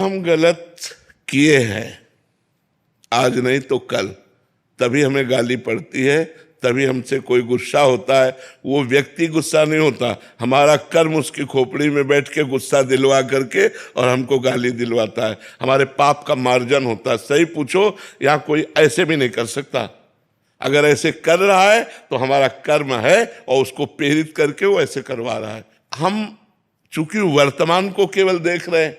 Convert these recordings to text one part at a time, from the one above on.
हम गलत किए हैं, आज नहीं तो कल, तभी हमें गाली पड़ती है, तभी हमसे कोई गुस्सा होता है। वो व्यक्ति गुस्सा नहीं होता, हमारा कर्म उसकी खोपड़ी में बैठ के गुस्सा दिलवा करके और हमको गाली दिलवाता है। हमारे पाप का मार्जन होता है। सही पूछो, यहाँ कोई ऐसे भी नहीं कर सकता। अगर ऐसे कर रहा है तो हमारा कर्म है और उसको प्रेरित करके वो ऐसे करवा रहा है। हम चूंकि वर्तमान को केवल देख रहे हैं,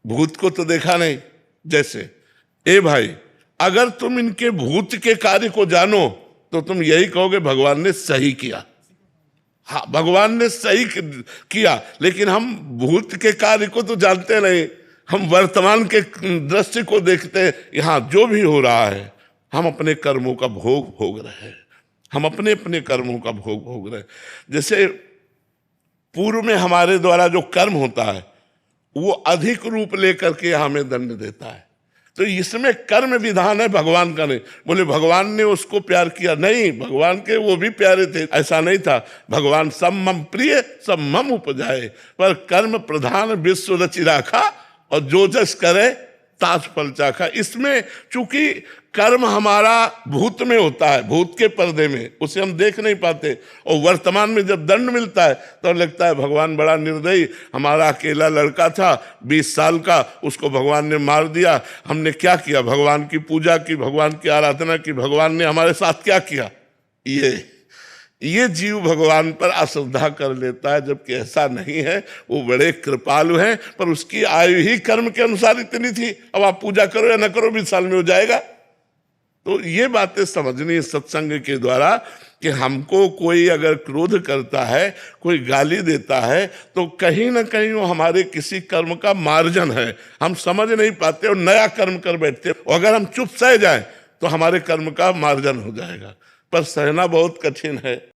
भूत को तो देखा नहीं। जैसे ए भाई, अगर तुम इनके भूत के कार्य को जानो तो तुम यही कहोगे भगवान ने सही किया। हाँ, भगवान ने सही किया, लेकिन हम भूत के कार्य को तो जानते नहीं। हम वर्तमान के दृश्य को देखते हैं। यहाँ जो भी हो रहा है, हम अपने कर्मों का भोग भोग रहे हैं। हम अपने अपने कर्मों का भोग भोग रहे हैं। जैसे पूर्व में हमारे द्वारा जो कर्म होता है वो अधिक रूप लेकर के हमें दंड देता है। तो इसमें कर्म विधान है, भगवान का नहीं। बोले भगवान ने उसको प्यार किया, नहीं, भगवान के वो भी प्यारे थे, ऐसा नहीं था। भगवान सब मम प्रिय सब मम उपजाए, पर कर्म प्रधान विश्व रचि राखा, और जो जस करे ताज फल चाखा। इसमें चूंकि कर्म हमारा भूत में होता है, भूत के पर्दे में, उसे हम देख नहीं पाते। और वर्तमान में जब दंड मिलता है तो लगता है भगवान बड़ा निर्दयी। हमारा अकेला लड़का था 20 साल का, उसको भगवान ने मार दिया। हमने क्या किया? भगवान की पूजा की, भगवान की आराधना की। भगवान ने हमारे साथ क्या किया? ये जीव भगवान पर अश्रद्धा कर लेता है, जबकि ऐसा नहीं है। वो बड़े कृपालु हैं, पर उसकी आयु ही कर्म के अनुसार इतनी थी। अब आप पूजा करो या ना करो, 20 साल में हो जाएगा। तो ये बातें समझनी है सत्संग के द्वारा कि हमको कोई अगर क्रोध करता है, कोई गाली देता है, तो कहीं ना कहीं वो हमारे किसी कर्म का मार्जन है। हम समझ नहीं पाते और नया कर्म कर बैठते। और अगर हम चुप सह जाएं तो हमारे कर्म का मार्जन हो जाएगा, पर सहना बहुत कठिन है।